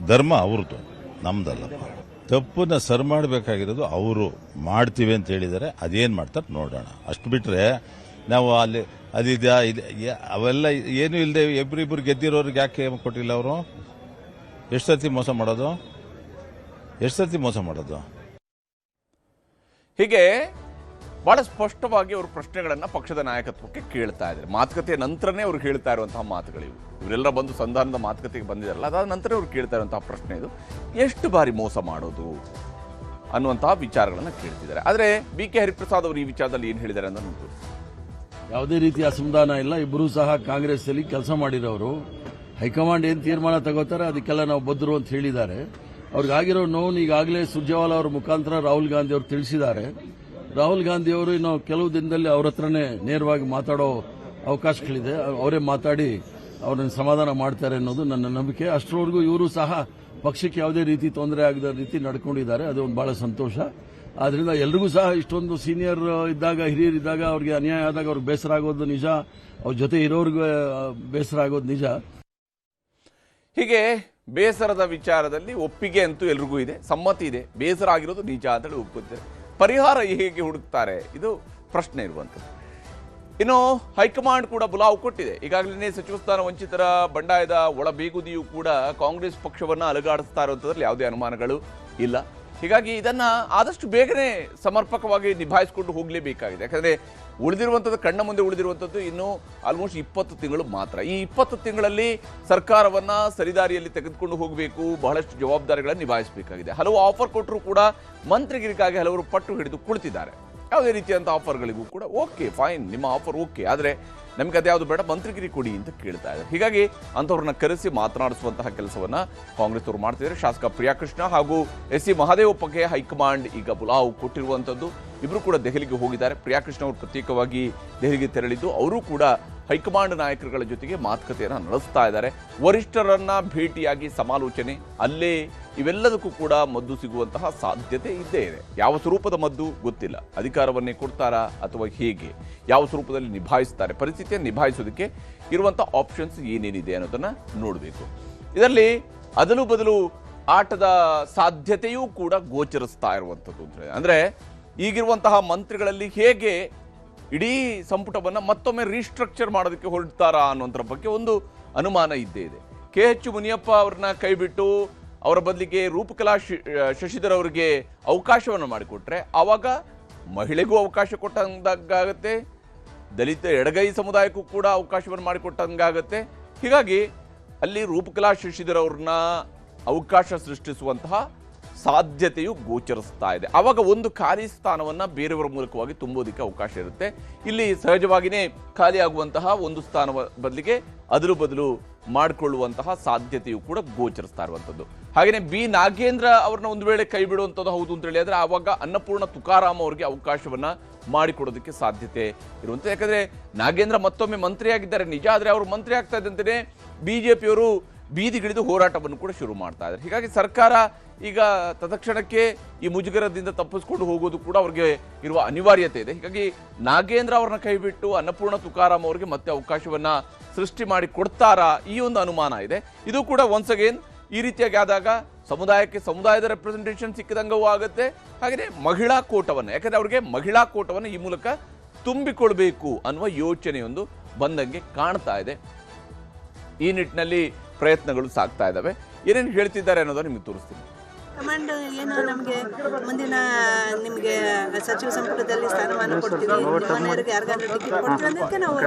ಧರ್ಮ ಅವ್ರದ್ದು, ನಮ್ದಲ್ಲಪ್ಪ. ತಪ್ಪನ್ನ ಸರ್ ಮಾಡಬೇಕಾಗಿರೋದು ಅವರು. ಮಾಡ್ತೀವಿ ಅಂತ ಹೇಳಿದ್ದಾರೆ, ಅದೇನು ಮಾಡ್ತಾರೆ ನೋಡೋಣ. ಅಷ್ಟು ಬಿಟ್ಟರೆ ನಾವು ಅಲ್ಲಿ ಅದಿದೆಯಾ ಅವೆಲ್ಲ ಏನೂ ಇಲ್ಲದೆ ಇಬ್ಬರಿಬ್ರು ಗೆದ್ದಿರೋರಿಗೆ ಯಾಕೆ ಕೊಟ್ಟಿಲ್ಲ ಅವರು? ಎಷ್ಟು ಸರ್ತಿ ಮೋಸ ಮಾಡೋದು? ಹೀಗೆ ಬಹಳ ಸ್ಪಷ್ಟವಾಗಿ ಅವರು ಪ್ರಶ್ನೆಗಳನ್ನು ಪಕ್ಷದ ನಾಯಕತ್ವಕ್ಕೆ ಕೇಳ್ತಾ ಇದ್ದಾರೆ. ಮಾತುಕತೆಯ ನಂತರನೇ ಅವ್ರು ಹೇಳ್ತಾ ಇರುವಂತಹ ಮಾತುಗಳಿವು. ಇವರೆಲ್ಲ ಬಂದು ಸಂಧಾನದ ಮಾತುಕತೆಗೆ ಬಂದಿದ್ದಾರಲ್ಲ, ಅದಾದ ನಂತರ ಅವ್ರು ಕೇಳ್ತಾ ಇರುವಂತಹ ಪ್ರಶ್ನೆ ಇದು, ಎಷ್ಟು ಬಾರಿ ಮೋಸ ಮಾಡೋದು ಅನ್ನುವಂತಹ ವಿಚಾರಗಳನ್ನು ಕೇಳ್ತಿದ್ದಾರೆ. ಆದರೆ ಬಿ ಕೆ ಹರಿಪ್ರಸಾದ್ ಅವರು ಈ ವಿಚಾರದಲ್ಲಿ ಏನು ಹೇಳಿದ್ದಾರೆ ಅಂತ ನೋಡ್ತೀವಿ. ಯಾವುದೇ ರೀತಿಯ ಅಸಮಾಧಾನ ಇಲ್ಲ. ಇಬ್ಬರೂ ಸಹ ಕಾಂಗ್ರೆಸ್ ಅಲ್ಲಿ ಕೆಲಸ ಮಾಡಿರೋರು. ಹೈಕಮಾಂಡ್ ಏನು ತೀರ್ಮಾನ ತಗೋತಾರೆ ಅದಕ್ಕೆಲ್ಲ ನಾವು ಬದ್ಧರು ಅಂತ ಹೇಳಿದ್ದಾರೆ. ಅವ್ರಿಗಾಗಿರೋ ನೋವು ಈಗಾಗಲೇ ಸುರ್ಜೇವಾಲಾ ಅವರ ಮುಖಾಂತರ ರಾಹುಲ್ ಗಾಂಧಿ ಅವರು ತಿಳಿಸಿದ್ದಾರೆ. ರಾಹುಲ್ ಗಾಂಧಿ ಅವರು ಇನ್ನು ಕೆಲವು ದಿನದಲ್ಲಿ ಅವ್ರ ಹತ್ರನೇ ನೇರವಾಗಿ ಮಾತಾಡೋ ಅವಕಾಶಗಳಿದೆ. ಅವರೇ ಮಾತಾಡಿ ಅವ್ರನ್ನ ಸಮಾಧಾನ ಮಾಡ್ತಾರೆ ಅನ್ನೋದು ನನ್ನ ನಂಬಿಕೆ. ಅಷ್ಟರವರೆಗೂ ಇವರು ಸಹ ಪಕ್ಷಕ್ಕೆ ಯಾವುದೇ ರೀತಿ ತೊಂದರೆ ಆಗದ ರೀತಿ ನಡ್ಕೊಂಡಿದ್ದಾರೆ. ಅದು ಒಂದು ಬಹಳ ಸಂತೋಷ. ಆದ್ರಿಂದ ಎಲ್ರಿಗೂ ಸಹ ಇಷ್ಟೊಂದು ಸೀನಿಯರ್ ಇದ್ದಾಗ, ಹಿರಿಯರು ಇದ್ದಾಗ ಅವ್ರಿಗೆ ಅನ್ಯಾಯ ಆದಾಗ ಅವ್ರಿಗೆ ಬೇಸರ ಆಗೋದು ನಿಜ, ಅವ್ರ ಜೊತೆ ಇರೋರ್ಗೆ ಬೇಸರ ಆಗೋದು ನಿಜ. ಹೀಗೆ ಬೇಸರದ ವಿಚಾರದಲ್ಲಿ ಒಪ್ಪಿಗೆ ಅಂತೂ ಎಲ್ರಿಗೂ ಇದೆ, ಸಮ್ಮತಿ ಇದೆ. ಬೇಸರ ಆಗಿರೋದು ನಿಜ ಅಂತೇಳಿ ಒಪ್ಪುತ್ತೆ. ಪರಿಹಾರ ಹೇಗೆ ಹುಡುಕ್ತಾರೆ, ಇದು ಪ್ರಶ್ನೆ ಇರುವಂಥದ್ದು. ಇನ್ನು ಹೈಕಮಾಂಡ್ ಕೂಡ ಬುಲಾವ್ ಕೊಟ್ಟಿದೆ. ಈಗಾಗಲೇ ಸಚಿವ ಸ್ಥಾನ ವಂಚಿತರ ಬಂಡಾಯದ ಒಳಬೇಗುದಿಯೂ ಕೂಡ ಕಾಂಗ್ರೆಸ್ ಪಕ್ಷವನ್ನು ಅಲುಗಾಡಿಸ್ತಾ ಇರುವಂಥದ್ರಲ್ಲಿ ಯಾವುದೇ ಅನುಮಾನಗಳು ಇಲ್ಲ. ಹೀಗಾಗಿ ಇದನ್ನ ಆದಷ್ಟು ಬೇಗನೆ ಸಮರ್ಪಕವಾಗಿ ನಿಭಾಯಿಸಿಕೊಂಡು ಹೋಗಲೇಬೇಕಾಗಿದೆ. ಯಾಕಂದರೆ ಉಳಿದಿರುವಂಥದ್ದು, ಕಣ್ಣ ಮುಂದೆ ಉಳಿದಿರುವಂಥದ್ದು ಇನ್ನೂ ಆಲ್ಮೋಸ್ಟ್ 20 ತಿಂಗಳು ಮಾತ್ರ. ಈ 20 ತಿಂಗಳಲ್ಲಿ ಸರ್ಕಾರವನ್ನು ಸರಿದಾರಿಯಲ್ಲಿ ತೆಗೆದುಕೊಂಡು ಹೋಗಬೇಕು, ಬಹಳಷ್ಟು ಜವಾಬ್ದಾರಿಗಳನ್ನು ನಿಭಾಯಿಸಬೇಕಾಗಿದೆ. ಹಲವು ಆಫರ್ ಕೊಟ್ಟರು ಕೂಡ ಮಂತ್ರಿಗಿರಿಗಾಗಿ ಹಲವರು ಪಟ್ಟು ಹಿಡಿದು ಕುಳಿತಿದ್ದಾರೆ. ಯಾವುದೇ ರೀತಿಯಂಥ ಆಫರ್ಗಳಿಗೂ ಕೂಡ ಓಕೆ ಫೈನ್, ನಿಮ್ಮ ಆಫರ್ ಓಕೆ, ಆದರೆ ನಮಗೆ ಅದ್ಯಾವುದು ಬೇಡ, ಮಂತ್ರಿಗಿರಿ ಕೊಡಿ ಅಂತ ಕೇಳ್ತಾ ಇದ್ದಾರೆ. ಹೀಗಾಗಿ ಅಂಥವ್ರನ್ನ ಕರೆಸಿ ಮಾತನಾಡಿಸುವಂತಹ ಕೆಲಸವನ್ನು ಕಾಂಗ್ರೆಸ್ ಅವರು ಮಾಡ್ತಿದ್ದಾರೆ. ಶಾಸಕ ಪ್ರಿಯಾಕೃಷ್ಣ ಹಾಗೂ ಎಸ್ ಸಿ ಮಹದೇವಪ್ಪಗೆ ಹೈಕಮಾಂಡ್ ಈಗ ಬುಲಾವ್ ಕೊಟ್ಟಿರುವಂಥದ್ದು. ಇಬ್ಬರು ಕೂಡ ದೆಹಲಿಗೆ ಹೋಗಿದ್ದಾರೆ. ಪ್ರಿಯಾಕೃಷ್ಣ ಅವರು ಪ್ರತ್ಯೇಕವಾಗಿ ದೆಹಲಿಗೆ ತೆರಳಿದ್ದು ಅವರು ಕೂಡ ಹೈಕಮಾಂಡ್ ನಾಯಕರುಗಳ ಜೊತೆಗೆ ಮಾತುಕತೆಯನ್ನು ನಡೆಸ್ತಾ ಇದ್ದಾರೆ. ವರಿಷ್ಠರನ್ನ ಭೇಟಿಯಾಗಿ ಸಮಾಲೋಚನೆ, ಅಲ್ಲೇ ಇವೆಲ್ಲದಕ್ಕೂ ಕೂಡ ಮದ್ದು ಸಿಗುವಂತಹ ಸಾಧ್ಯತೆ ಇದ್ದೇ ಇದೆ. ಯಾವ ಸ್ವರೂಪದ ಮದ್ದು ಗೊತ್ತಿಲ್ಲ, ಅಧಿಕಾರವನ್ನೇ ಕೊಡ್ತಾರಾ ಅಥವಾ ಹೇಗೆ, ಯಾವ ಸ್ವರೂಪದಲ್ಲಿ ನಿಭಾಯಿಸ್ತಾರೆ, ಪರಿಸ್ಥಿತಿಯನ್ನು ನಿಭಾಯಿಸೋದಕ್ಕೆ ಇರುವಂಥ ಆಪ್ಷನ್ಸ್ ಏನೇನಿದೆ ಅನ್ನೋದನ್ನು ನೋಡಬೇಕು. ಇದರಲ್ಲಿ ಅದಲು ಬದಲು ಆಟದ ಸಾಧ್ಯತೆಯೂ ಕೂಡ ಗೋಚರಿಸ್ತಾ ಇರುವಂಥದ್ದು. ಅಂದರೆ ಈಗಿರುವಂತಹ ಮಂತ್ರಿಗಳಲ್ಲಿ ಹೇಗೆ ಇಡೀ ಸಂಪುಟವನ್ನು ಮತ್ತೊಮ್ಮೆ ರೀಸ್ಟ್ರಕ್ಚರ್ ಮಾಡೋದಕ್ಕೆ ಹೊರಡ್ತಾರಾ ಅನ್ನೋದ್ರ ಬಗ್ಗೆ ಒಂದು ಅನುಮಾನ ಇದ್ದೇ ಇದೆ. KH ಮುನಿಯಪ್ಪ ಅವ್ರನ್ನ ಕೈಬಿಟ್ಟು ಅವರ ಬದಲಿಗೆ ರೂಪಕಲಾ ಶಶಿಧರ್ ಅವರಿಗೆ ಅವಕಾಶವನ್ನು ಮಾಡಿಕೊಟ್ರೆ ಆವಾಗ ಮಹಿಳೆಗೂ ಅವಕಾಶ ಕೊಟ್ಟಂಗಾಗತ್ತೆ, ದಲಿತ ಎಡಗೈ ಸಮುದಾಯಕ್ಕೂ ಕೂಡ ಅವಕಾಶವನ್ನು ಮಾಡಿಕೊಟ್ಟಂಗಾಗತ್ತೆ. ಹೀಗಾಗಿ ಅಲ್ಲಿ ರೂಪಕಲಾ ಶಶಿಧರ್ ಅವ್ರನ್ನ ಅವಕಾಶ ಸೃಷ್ಟಿಸುವಂತಹ ಸಾಧ್ಯತೆಯು ಗೋಚರಿಸ್ತಾ ಇದೆ. ಆವಾಗ ಒಂದು ಖಾಲಿ ಸ್ಥಾನವನ್ನ ಬೇರೆಯವರ ಮೂಲಕವಾಗಿ ತುಂಬೋದಕ್ಕೆ ಅವಕಾಶ ಇರುತ್ತೆ. ಇಲ್ಲಿ ಸಹಜವಾಗಿಯೇ ಖಾಲಿ ಆಗುವಂತಹ ಒಂದು ಸ್ಥಾನ ಬದಲಿಗೆ ಅದಲು ಬದಲು ಮಾಡಿಕೊಳ್ಳುವಂತಹ ಸಾಧ್ಯತೆಯು ಕೂಡ ಗೋಚರಿಸ್ತಾ ಇರುವಂಥದ್ದು. ಹಾಗೆಯೇ ಬಿ ನಾಗೇಂದ್ರ ಅವ್ರನ್ನ ಒಂದು ವೇಳೆ ಕೈ ಬಿಡುವಂಥದ್ದು ಹೌದು ಅಂತ ಹೇಳಿದ್ರೆ ಆವಾಗ ಅನ್ನಪೂರ್ಣ ತುಕಾರಾಮ್ ಅವರಿಗೆ ಅವಕಾಶವನ್ನ ಮಾಡಿಕೊಡೋದಕ್ಕೆ ಸಾಧ್ಯತೆ ಇರುವಂಥದ್ದು. ಯಾಕಂದ್ರೆ ನಾಗೇಂದ್ರ ಮತ್ತೊಮ್ಮೆ ಮಂತ್ರಿಯಾಗಿದ್ದಾರೆ ನಿಜ, ಆದರೆ ಅವರು ಮಂತ್ರಿ ಆಗ್ತಾ ಇದ್ದಂತೆಯೇ ಬಿಜೆಪಿಯವರು ಬೀದಿಗಿಳಿದು ಹೋರಾಟವನ್ನು ಕೂಡ ಶುರು ಮಾಡ್ತಾ ಇದ್ದಾರೆ. ಹೀಗಾಗಿ ಸರ್ಕಾರ ಈಗ ತತ್ಕ್ಷಣಕ್ಕೆ ಈ ಮುಜುಗರದಿಂದ ತಪ್ಪಿಸ್ಕೊಂಡು ಹೋಗೋದು ಕೂಡ ಅವ್ರಿಗೆ ಇರುವ ಅನಿವಾರ್ಯತೆ ಇದೆ. ಹೀಗಾಗಿ ನಾಗೇಂದ್ರ ಅವ್ರನ್ನ ಕೈ ಬಿಟ್ಟು ಅನ್ನಪೂರ್ಣ ತುಕಾರಾಮ್ ಅವರಿಗೆ ಮತ್ತೆ ಅವಕಾಶವನ್ನ ಸೃಷ್ಟಿ ಮಾಡಿ ಕೊಡ್ತಾರಾ, ಈ ಒಂದು ಅನುಮಾನ ಇದೆ. ಇದು ಕೂಡ ಒನ್ಸ್ ಅಗೇನ್ ಈ ರೀತಿಯಾಗಿ ಆದಾಗ ಸಮುದಾಯದ ರೆಪ್ರೆಸೆಂಟೇಷನ್ ಸಿಕ್ಕಿದಂಗೂ ಆಗುತ್ತೆ. ಹಾಗೆಯೇ ಮಹಿಳಾ ಕೋಟವನ್ನು, ಯಾಕಂದ್ರೆ ಅವ್ರಿಗೆ ಮಹಿಳಾ ಕೋಟವನ್ನು ಈ ಮೂಲಕ ತುಂಬಿಕೊಳ್ಬೇಕು ಅನ್ನುವ ಯೋಚನೆಯೊಂದು ಬಂದಂಗೆ ಕಾಣ್ತಾ ಇದೆ. ಈ ನಿಟ್ಟಿನಲ್ಲಿ ಪ್ರಯತ್ನಗಳು ಸಾಗ್ತಾ ಇದ್ದಾವೆ. ಏನೇನು ಹೇಳ್ತಿದ್ದಾರೆ ಅನ್ನೋದನ್ನು ನಿಮಗೆ ತೋರಿಸ್ತೀನಿ. ಕಮಾಂಡ್ ಏನು ನಮಗೆ ಮುಂದಿನ ನಿಮಗೆ ಸಚಿವ ಸಂಪುಟದಲ್ಲಿ ಸ್ಥಾನಮಾನ ಕೊಡ್ತೀವಿ, ಮನೆಯವರಿಗೆ ಯಾರಿಗಾದ್ರೂ ಟಿಕೆಟ್ ಕೊಡ್ತೀವಿ ಅನ್ನೋದಕ್ಕೆ ನಾವು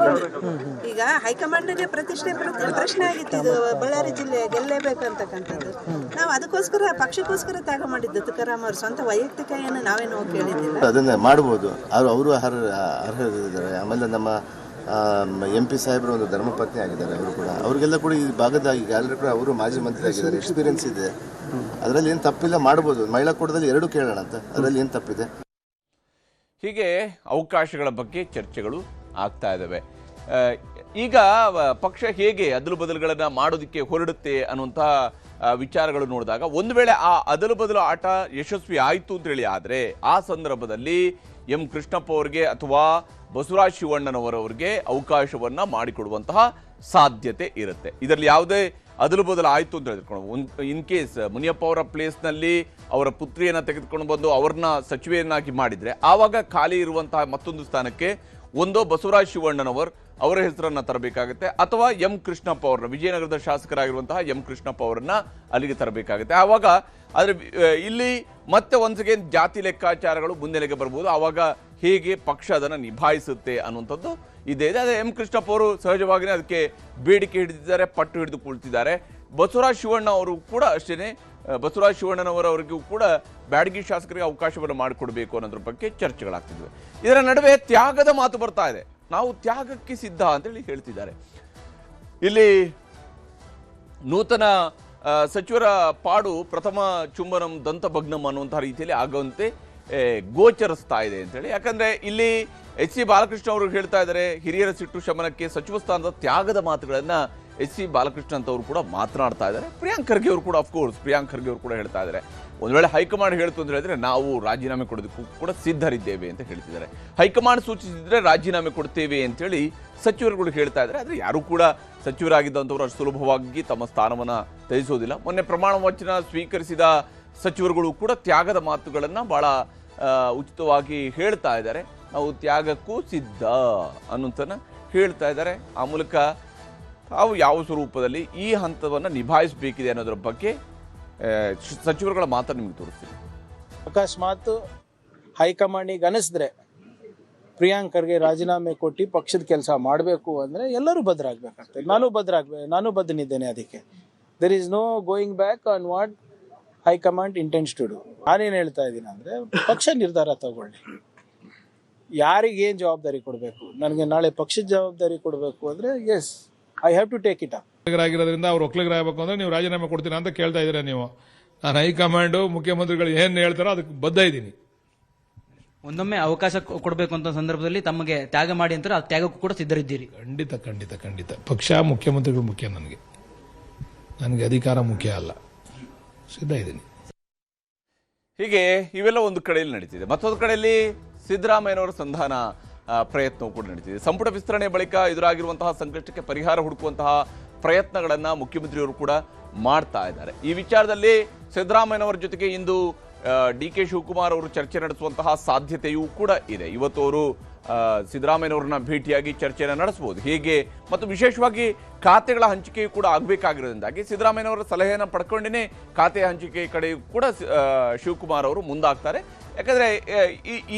ಈಗ ಹೈಕಮಾಂಡ್ಗೆ ಪ್ರಶ್ನೆ ಆಗಿತ್ತು. ಇದು ಬಳ್ಳಾರಿ ಜಿಲ್ಲೆ ಗೆಲ್ಲೇಬೇಕಂತಕ್ಕಂಥದ್ದು. ನಾವು ಅದಕ್ಕೋಸ್ಕರ ಪಕ್ಷಕ್ಕೋಸ್ಕರ ತ್ಯಾಗ ಮಾಡಿದ್ದು. ತುಕಾರಾಮ್ ಅವ್ರ ಸ್ವಂತ ವೈಯಕ್ತಿಕ ಏನು ನಾವೇನು ಕೇಳಿದ್ದಿಲ್ಲ. ಅದನ್ನ ಮಾಡ್ಬೋದು, ಅವರು ಅರ್ಹರಿದ್ದಾರೆ. ಆಮೇಲೆ ನಮ್ಮ MP ಸಾಹೇಬರು ಒಂದು ಧರ್ಮಪತ್ನಿ ಆಗಿದ್ದಾರೆ. ಅವರು ಕೂಡ ಅವ್ರಿಗೆಲ್ಲ ಕೂಡ ಈ ಭಾಗದ ಎಲ್ಲರೂ ಕೂಡ ಅವರು ಮಾಜಿ ಮಂತ್ರಿ ಆಗಿದ್ದಾರೆ, ಎಕ್ಸ್ಪೀರಿಯನ್ಸ್ ಇದೆ. ಅದರಲ್ಲಿ ಏನು ತಪ್ಪಿಲ್ಲ, ಮಾಡ್ಬೋದು. ಮಹಿಳಾ ಕೂಟದಲ್ಲಿ 2 ಕೇಳೋಣ ಅಂತ, ಅದರಲ್ಲಿ ಏನು ತಪ್ಪಿದೆ. ಹೀಗೆ ಅವಕಾಶಗಳ ಬಗ್ಗೆ ಚರ್ಚೆಗಳು ಆಗ್ತಾ ಇದ್ದಾವೆ. ಈಗ ಪಕ್ಷ ಹೇಗೆ ಅದಲು ಬದಲುಗಳನ್ನು ಮಾಡೋದಕ್ಕೆ ಹೊರಡುತ್ತೆ ಅನ್ನುವಂತಹ ವಿಚಾರಗಳು ನೋಡಿದಾಗ ಒಂದು ವೇಳೆ ಆ ಅದಲು ಬದಲು ಆಟ ಯಶಸ್ವಿ ಆಯಿತು ಅಂತೇಳಿ ಆದರೆ ಆ ಸಂದರ್ಭದಲ್ಲಿ ಎಂ ಕೃಷ್ಣಪ್ಪ ಅವರಿಗೆ ಅಥವಾ ಬಸವರಾಜ ಶಿವಣ್ಣನವರವರಿಗೆ ಅವಕಾಶವನ್ನ ಮಾಡಿಕೊಡುವಂತಹ ಸಾಧ್ಯತೆ ಇರುತ್ತೆ. ಇದರಲ್ಲಿ ಯಾವುದೇ ಅದಲು ಬದಲು ಆಯಿತು ಅಂತ ಹೇಳಿದ್ರು, ಇನ್ ಕೇಸ್ ಮುನಿಯಪ್ಪ ಅವರ ಪ್ಲೇಸ್ನಲ್ಲಿ ಅವರ ಪುತ್ರಿಯನ್ನು ತೆಗೆದುಕೊಂಡು ಬಂದು ಅವ್ರನ್ನ ಸಚಿವೆಯನ್ನಾಗಿ ಮಾಡಿದರೆ ಆವಾಗ ಖಾಲಿ ಇರುವಂತಹ ಮತ್ತೊಂದು ಸ್ಥಾನಕ್ಕೆ ಒಂದೋ ಬಸವರಾಜ ಶಿವಣ್ಣನವರ್ ಅವರ ಹೆಸರನ್ನ ತರಬೇಕಾಗುತ್ತೆ ಅಥವಾ ಎಂ ಕೃಷ್ಣಪ್ಪ ಅವರನ್ನ, ವಿಜಯನಗರದ ಶಾಸಕರಾಗಿರುವಂತಹ ಎಂ ಕೃಷ್ಣಪ್ಪ ಅವರನ್ನ ಅಲ್ಲಿಗೆ ತರಬೇಕಾಗುತ್ತೆ. ಆವಾಗ ಆದರೆ ಇಲ್ಲಿ ಮತ್ತೆ ಒಂದ್ಸಗೆ ಜಾತಿ ಲೆಕ್ಕಾಚಾರಗಳು ಮುನ್ನೆಲೆಗೆ ಬರ್ಬೋದು. ಆವಾಗ ಹೇಗೆ ಪಕ್ಷ ಅದನ್ನು ನಿಭಾಯಿಸುತ್ತೆ ಅನ್ನುವಂಥದ್ದು ಇದೆ. ಅದೇ ಎಂ ಕೃಷ್ಣಪ್ಪ ಅವರು ಸಹಜವಾಗಿಯೇ ಅದಕ್ಕೆ ಬೇಡಿಕೆ ಹಿಡಿದಿದ್ದಾರೆ, ಪಟ್ಟು ಹಿಡಿದು ಕುಳಿತಿದ್ದಾರೆ. ಬಸವರಾಜ ಶಿವಣ್ಣ ಅವರು ಕೂಡ ಅಷ್ಟೇ, ಬಸವರಾಜ ಶಿವಣ್ಣನವರವರಿಗೂ ಕೂಡ ಬ್ಯಾಡಗಿ ಶಾಸಕರಿಗೆ ಅವಕಾಶವನ್ನು ಮಾಡಿಕೊಡ್ಬೇಕು ಅನ್ನೋದ್ರ ಬಗ್ಗೆ ಚರ್ಚೆಗಳಾಗ್ತಿದ್ವಿ. ಇದರ ನಡುವೆ ತ್ಯಾಗದ ಮಾತು ಬರ್ತಾ ಇದೆ. ನಾವು ತ್ಯಾಗಕ್ಕೆ ಸಿದ್ಧ ಅಂತೇಳಿ ಹೇಳ್ತಿದ್ದಾರೆ. ಇಲ್ಲಿ ನೂತನ ಸಚಿವರ ಪಾಡು ಪ್ರಥಮ ಚುಂಬನಂ ದಂತಭಗ್ನಂ ಅನ್ನುವಂತಹ ರೀತಿಯಲ್ಲಿ ಆಗುವಂತೆ ಗೋಚರಿಸ್ತಾ ಇದೆ ಅಂತೇಳಿ. ಯಾಕಂದ್ರೆ ಇಲ್ಲಿ HC ಬಾಲಕೃಷ್ಣ ಅವರು ಹೇಳ್ತಾ ಇದ್ದಾರೆ, ಹಿರಿಯರ ಸಿಟ್ಟು ಶಮನಕ್ಕೆ ಸಚಿವ ಸ್ಥಾನದ ತ್ಯಾಗದ ಮಾತುಗಳನ್ನ HC ಬಾಲಕೃಷ್ಣ ಅಂತವರು ಕೂಡ ಮಾತನಾಡ್ತಾ ಇದ್ದಾರೆ. ಪ್ರಿಯಾಂಕ್ ಖರ್ಗೆ ಅವರು ಕೂಡ ಅಫ್ಕೋರ್ಸ್ ಪ್ರಿಯಾಂಕ್ ಖರ್ಗೆ ಅವರು ಕೂಡ ಹೇಳ್ತಾ ಇದ್ದಾರೆ, ಒಂದು ವೇಳೆ ಹೈಕಮಾಂಡ್ ಹೇಳ್ತು ಅಂತ ಹೇಳಿದ್ರೆ ನಾವು ರಾಜೀನಾಮೆ ಕೊಡೋದಕ್ಕೂ ಕೂಡ ಸಿದ್ಧರಿದ್ದೇವೆ ಅಂತ ಹೇಳ್ತಿದ್ದಾರೆ. ಹೈಕಮಾಂಡ್ ಸೂಚಿಸಿದ್ರೆ ರಾಜೀನಾಮೆ ಕೊಡ್ತೇವೆ ಅಂತೇಳಿ ಸಚಿವರುಗಳು ಹೇಳ್ತಾ ಇದ್ದಾರೆ. ಆದರೆ ಯಾರು ಕೂಡ ಸಚಿವರಾಗಿದ್ದಂಥವ್ರು ಅಷ್ಟು ಸುಲಭವಾಗಿ ತಮ್ಮ ಸ್ಥಾನವನ್ನ ತ್ಯಜಿಸೋದಿಲ್ಲ. ಮೊನ್ನೆ ಪ್ರಮಾಣ ವಚನ ಸ್ವೀಕರಿಸಿದ ಸಚಿವರುಗಳು ಕೂಡ ತ್ಯಾಗದ ಮಾತುಗಳನ್ನ ಬಹಳ ಉಚಿತವಾಗಿ ಹೇಳ್ತಾ ಇದ್ದಾರೆ. ನಾವು ತ್ಯಾಗಕ್ಕೂ ಸಿದ್ಧ ಅನ್ನೋಂತನ ಹೇಳ್ತಾ ಇದ್ದಾರೆ. ಆ ಮೂಲಕ ತಾವು ಯಾವ ಸ್ವರೂಪದಲ್ಲಿ ಈ ಹಂತವನ್ನು ನಿಭಾಯಿಸಬೇಕಿದೆ ಅನ್ನೋದ್ರ ಬಗ್ಗೆ ಸಚಿವರುಗಳ ಮಾತನ್ನು ನಿಮ್ಗೆ ತೋರಿಸ್ತೀನಿ. ಅಕಸ್ಮಾತ್ ಹೈಕಮಾಂಡಿಗೆ ಅನಿಸಿದ್ರೆ ಪ್ರಿಯಾಂಕ್ ಖರ್ಗೆ ರಾಜೀನಾಮೆ ಕೊಟ್ಟು ಪಕ್ಷದ ಕೆಲಸ ಮಾಡಬೇಕು ಅಂದರೆ ಎಲ್ಲರೂ ಬದ್ಧರಾಗಬೇಕಾಗ್ತದೆ. ನಾನು ಬದ್ಧನಿದ್ದೇನೆ ಅದಕ್ಕೆ. There is no going back on what high command intends to do. ನಾನೇನು ಹೇಳ್ತಾ ಇದ್ದೀನಿ ಅಂದರೆ ಪಕ್ಷ ನಿರ್ಧಾರ ತಗೊಳ್ಳಿ, ಯಾರಿಗೇನು ಜವಾಬ್ದಾರಿ ಕೊಡಬೇಕು. ನನಗೆ ನಾಳೆ ಪಕ್ಷದ ಜವಾಬ್ದಾರಿ ಕೊಡಬೇಕು ಅಂದರೆ yes I have to take it up. ಆಗಿರೋದ್ರಿಂದ ಅವ್ರು ಒಕ್ಕಲಿಗರಾಗಬೇಕು ಅಂದ್ರೆ ನೀವು ರಾಜೀನಾಮೆ ಕೊಡ್ತೀರಾ ಅಂತ ಕೇಳ್ತಾ ಇದ್ದೀರಾ ನೀವು. ನಾನು ಹೈಕಮಾಂಡು ಮುಖ್ಯಮಂತ್ರಿಗಳು ಏನು ಹೇಳ್ತಾರೋ ಅದಕ್ಕೆ ಬದ್ಧ ಇದ್ದೀನಿ. ಒಂದೊಮ್ಮೆ ಅವಕಾಶ ಕೊಡಬೇಕು ಅಂತ ಸಂದರ್ಭದಲ್ಲಿ ತಮಗೆ ತ್ಯಾಗ ಮಾಡಿ ಅಂತಾರೆ, ಆ ತ್ಯಾಗಕ್ಕೂ ಕೂಡ ಸಿದ್ಧರಿದ್ದೀರಿ? ಖಂಡಿತ ಖಂಡಿತ ಖಂಡಿತ. ಪಕ್ಷ ಮುಖ್ಯಮಂತ್ರಿಗಳು ಮುಖ್ಯ, ನನಗೆ ಅಧಿಕಾರ ಮುಖ್ಯ ಅಲ್ಲ. ಸಿದ್ಧ ಇದ್ದೀನಿ. ಹೀಗೆ ಇವೆಲ್ಲ ಒಂದು ಕಡೆಯಲ್ಲಿ ನಡೀತಿದೆ. ಮತ್ತೊಂದು ಕಡೆಯಲ್ಲಿ ಸಿದ್ದರಾಮಯ್ಯನವರ ಸಂಧಾನ ಪ್ರಯತ್ನವೂ ಕೂಡ ನಡೀತಿದೆ. ಸಂಪುಟ ವಿಸ್ತರಣೆ ಬಳಿಕ ಎದುರಾಗಿರುವಂತಹ ಸಂಕಷ್ಟಕ್ಕೆ ಪರಿಹಾರ ಹುಡುಕುವಂತಹ ಪ್ರಯತ್ನಗಳನ್ನ ಮುಖ್ಯಮಂತ್ರಿಯವರು ಕೂಡ ಮಾಡ್ತಾ ಇದ್ದಾರೆ. ಈ ವಿಚಾರದಲ್ಲಿ ಸಿದ್ದರಾಮಯ್ಯನವರ ಜೊತೆಗೆ ಇಂದು DK ಶಿವಕುಮಾರ್ ಅವರು ಚರ್ಚೆ ನಡೆಸುವಂತಹ ಸಾಧ್ಯತೆಯೂ ಕೂಡ ಇದೆ. ಇವತ್ತು ಅವರು ಸಿದ್ದರಾಮಯ್ಯನವ್ರನ್ನ ಭೇಟಿಯಾಗಿ ಚರ್ಚೆಯನ್ನು ನಡೆಸಬಹುದು ಹೇಗೆ, ಮತ್ತು ವಿಶೇಷವಾಗಿ ಖಾತೆಗಳ ಹಂಚಿಕೆಯೂ ಕೂಡ ಆಗಬೇಕಾಗಿರೋದ್ರಿಂದಾಗಿ ಸಿದ್ದರಾಮಯ್ಯನವರ ಸಲಹೆಯನ್ನು ಪಡ್ಕೊಂಡೇ ಖಾತೆ ಹಂಚಿಕೆ ಕಡೆ ಕೂಡ ಶಿವಕುಮಾರ್ ಅವರು ಮುಂದಾಗ್ತಾರೆ. ಯಾಕಂದ್ರೆ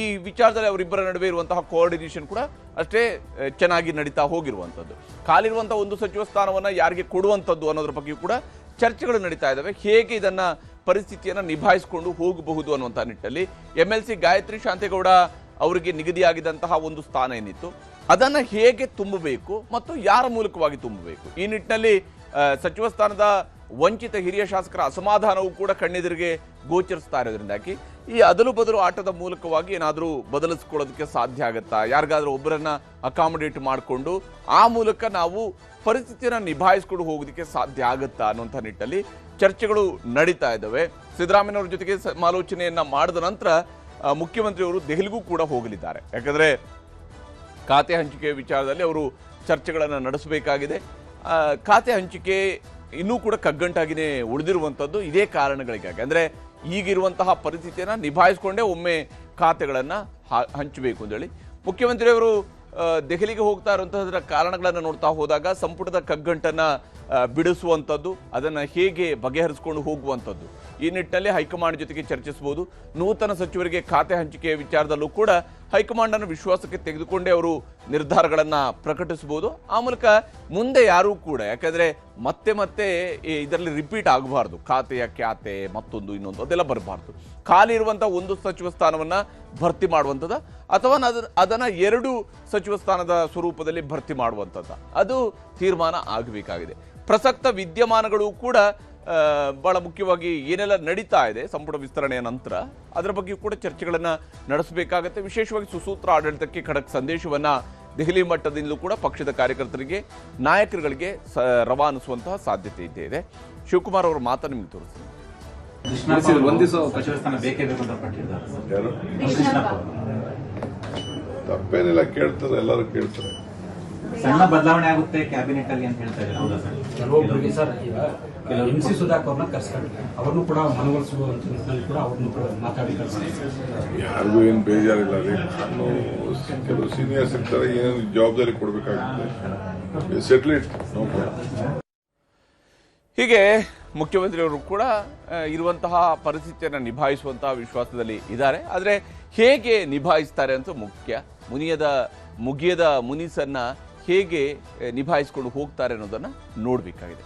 ಈ ವಿಚಾರದಲ್ಲಿ ಅವರಿಬ್ಬರ ನಡುವೆ ಇರುವಂತಹ ಕೋಆರ್ಡಿನೇಷನ್ ಕೂಡ ಅಷ್ಟೇ ಚೆನ್ನಾಗಿ ನಡೀತಾ ಹೋಗಿರುವಂಥದ್ದು. ಖಾಲಿರುವಂತಹ ಒಂದು ಸಚಿವ ಸ್ಥಾನವನ್ನು ಯಾರಿಗೆ ಕೊಡುವಂಥದ್ದು ಅನ್ನೋದ್ರ ಬಗ್ಗೆಯೂ ಕೂಡ ಚರ್ಚೆಗಳು ನಡೀತಾ ಇದ್ದಾವೆ. ಹೇಗೆ ಇದನ್ನ ಪರಿಸ್ಥಿತಿಯನ್ನು ನಿಭಾಯಿಸಿಕೊಂಡು ಹೋಗಬಹುದು ಅನ್ನುವಂಥ ನಿಟ್ಟಿನಲ್ಲಿ MLC ಗಾಯತ್ರಿ ಶಾಂತೇಗೌಡ ಅವರಿಗೆ ನಿಗದಿಯಾಗಿದ್ದಂತಹ ಒಂದು ಸ್ಥಾನ ಏನಿತ್ತು ಅದನ್ನು ಹೇಗೆ ತುಂಬಬೇಕು ಮತ್ತು ಯಾರ ಮೂಲಕವಾಗಿ ತುಂಬಬೇಕು, ಈ ನಿಟ್ಟಿನಲ್ಲಿ ಸಚಿವ ಸ್ಥಾನದ ವಂಚಿತ ಹಿರಿಯ ಶಾಸಕರ ಅಸಮಾಧಾನವೂ ಕೂಡ ಕಣ್ಣೆದುರಿಗೆ ಗೋಚರಿಸ್ತಾ ಇರೋದ್ರಿಂದಾಗಿ ಈ ಅದಲು ಬದಲು ಆಟದ ಮೂಲಕವಾಗಿ ಏನಾದರೂ ಬದಲಿಸ್ಕೊಳ್ಳೋದಕ್ಕೆ ಸಾಧ್ಯ ಆಗುತ್ತಾ, ಯಾರಿಗಾದ್ರೂ ಒಬ್ಬರನ್ನ ಅಕಾಮಿಡೇಟ್ ಮಾಡಿಕೊಂಡು ಆ ಮೂಲಕ ನಾವು ಪರಿಸ್ಥಿತಿಯನ್ನು ನಿಭಾಯಿಸ್ಕೊಂಡು ಹೋಗೋದಕ್ಕೆ ಸಾಧ್ಯ ಆಗುತ್ತಾ ಅನ್ನುವಂಥ ನಿಟ್ಟಿನಲ್ಲಿ ಚರ್ಚೆಗಳು ನಡೀತಾ ಇದ್ದಾವೆ. ಸಿದ್ದರಾಮಯ್ಯನವ್ರ ಜೊತೆಗೆ ಸಮಾಲೋಚನೆಯನ್ನ ಮಾಡಿದ ನಂತರ ಮುಖ್ಯಮಂತ್ರಿಯವರು ದೆಹಲಿಗೂ ಕೂಡ ಹೋಗಲಿದ್ದಾರೆ. ಯಾಕಂದರೆ ಖಾತೆ ಹಂಚಿಕೆ ವಿಚಾರದಲ್ಲಿ ಅವರು ಚರ್ಚೆಗಳನ್ನು ನಡೆಸಬೇಕಾಗಿದೆ. ಖಾತೆ ಹಂಚಿಕೆ ಇನ್ನೂ ಕೂಡ ಕಗ್ಗಂಟಾಗಿಯೇ ಉಳಿದಿರುವಂಥದ್ದು ಇದೇ ಕಾರಣಗಳಿಗಾಗಿ. ಅಂದರೆ ಈಗಿರುವಂತಹ ಪರಿಸ್ಥಿತಿಯನ್ನು ನಿಭಾಯಿಸ್ಕೊಂಡೇ ಒಮ್ಮೆ ಖಾತೆಗಳನ್ನು ಹಂಚಬೇಕು ಅಂತೇಳಿ ಮುಖ್ಯಮಂತ್ರಿಯವರು ದೆಹಲಿಗೆ ಹೋಗ್ತಾ ಇರುವಂತಹದ್ರ ಕಾರಣಗಳನ್ನು ನೋಡ್ತಾ ಹೋದಾಗ ಸಂಪುಟದ ಕಗ್ಗಂಟನ್ನು ಬಿಡಿಸುವಂಥದ್ದು, ಅದನ್ನು ಹೇಗೆ ಬಗೆಹರಿಸಿಕೊಂಡು ಹೋಗುವಂಥದ್ದು, ಈ ನಿಟ್ಟಿನಲ್ಲಿ ಹೈಕಮಾಂಡ್ ಜೊತೆಗೆ ಚರ್ಚಿಸಬಹುದು. ನೂತನ ಸಚಿವರಿಗೆ ಖಾತೆ ಹಂಚಿಕೆಯ ವಿಚಾರದಲ್ಲೂ ಕೂಡ ಹೈಕಮಾಂಡನ್ನು ವಿಶ್ವಾಸಕ್ಕೆ ತೆಗೆದುಕೊಂಡೇ ಅವರು ನಿರ್ಧಾರಗಳನ್ನು ಪ್ರಕಟಿಸಬಹುದು. ಆ ಮೂಲಕ ಮುಂದೆ ಯಾರೂ ಕೂಡ, ಯಾಕಂದರೆ ಮತ್ತೆ ಮತ್ತೆ ಇದರಲ್ಲಿ ರಿಪೀಟ್ ಆಗಬಾರ್ದು, ಖಾತೆಯ ಖ್ಯಾತೆ ಮತ್ತೊಂದು ಇನ್ನೊಂದು ಅದೆಲ್ಲ ಬರಬಾರ್ದು. ಖಾಲಿ ಇರುವಂಥ ಒಂದು ಸಚಿವ ಸ್ಥಾನವನ್ನು ಭರ್ತಿ ಮಾಡುವಂಥದ್ದು ಅಥವಾ ಅದನ್ನು 2 ಸಚಿವ ಸ್ಥಾನದ ಸ್ವರೂಪದಲ್ಲಿ ಭರ್ತಿ ಮಾಡುವಂಥದ್ದು, ಅದು ತೀರ್ಮಾನ ಆಗಬೇಕಾಗಿದೆ. ಪ್ರಸಕ್ತ ವಿದ್ಯಮಾನಗಳು ಕೂಡ ಬಹಳ ಮುಖ್ಯವಾಗಿ ಏನೆಲ್ಲ ನಡೀತಾ ಇದೆ ಸಂಪುಟ ವಿಸ್ತರಣೆಯ ನಂತರ ಅದರ ಬಗ್ಗೆ ಕೂಡ ಚರ್ಚೆಗಳನ್ನು ನಡೆಸಬೇಕಾಗತ್ತೆ. ವಿಶೇಷವಾಗಿ ಸುಸೂತ್ರ ಆಡಳಿತಕ್ಕೆ ಖಡಕ್ ಸಂದೇಶವನ್ನು ದೆಹಲಿ ಮಟ್ಟದಿಂದಲೂ ಕೂಡ ಪಕ್ಷದ ಕಾರ್ಯಕರ್ತರಿಗೆ, ನಾಯಕರುಗಳಿಗೆ ರವಾನಿಸುವಂತಹ ಸಾಧ್ಯತೆ ಇದೆ. ಶಿವಕುಮಾರ್ ಅವರ ಮಾತನ್ನು ನಿಮಗೆ ತೋರಿಸ್ತೀನಿ. ತಪ್ಪೇನಿಲ್ಲ, ಕೇಳ್ತಾರೆ, ಎಲ್ಲರೂ ಕೇಳ್ತಾರೆ. ಸಣ್ಣ ಬದಲಾವಣೆ ಆಗುತ್ತೆ ಕ್ಯಾಬಿನೆಟ್ ಅಲ್ಲಿ ಅಂತ ಹೇಳ್ತಾ ಇದ್ದಾರೆ. ಕೆಲವೊಬ್ಬರಿಗೆ ಸರ್ ಈಗ MC ಸುಧಾಕರ್ ಅವ್ರನ್ನ ಕರ್ಸ್ಕೊಂಡ್ರೆ ಅವ್ರನ್ನು ಕೂಡ ಮನವೊಲಿಸುವ ನಿಟ್ಟಿನಲ್ಲಿ ಕೂಡ ಅವ್ರನ್ನು ಕೂಡ ಮಾತಾಡಿ ಕರ್ಸ್ತಾರೆ. ಯಾರಿಗೂ ಏನು ಬೇಜಾರಿಲ್ಲ ರೀ. ನಾನು ಕೆಲವು ಸೀನಿಯರ್ಸ್ ಇರ್ತಾರೆ, ಏನೇನು ಜವಾಬ್ದಾರಿ ಕೊಡಬೇಕಾಗುತ್ತೆ, ಸೆಟ್ಲ್ ಇಟ್, ನೋ ಪ್ರಾಬ್ಲಮ್. ಹೀಗೆ ಮುಖ್ಯಮಂತ್ರಿಯವರು ಕೂಡ ಇರುವಂತಹ ಪರಿಸ್ಥಿತಿಯನ್ನು ನಿಭಾಯಿಸುವಂತಹ ವಿಶ್ವಾಸದಲ್ಲಿ ಇದ್ದಾರೆ. ಆದರೆ ಹೇಗೆ ನಿಭಾಯಿಸ್ತಾರೆ ಅಂತ ಮುಖ್ಯ. ಮುಗಿಯದ ಮುನಿಸನ್ನು ಹೇಗೆ ನಿಭಾಯಿಸಿಕೊಂಡು ಹೋಗ್ತಾರೆ ಅನ್ನೋದನ್ನು ನೋಡಬೇಕಾಗಿದೆ.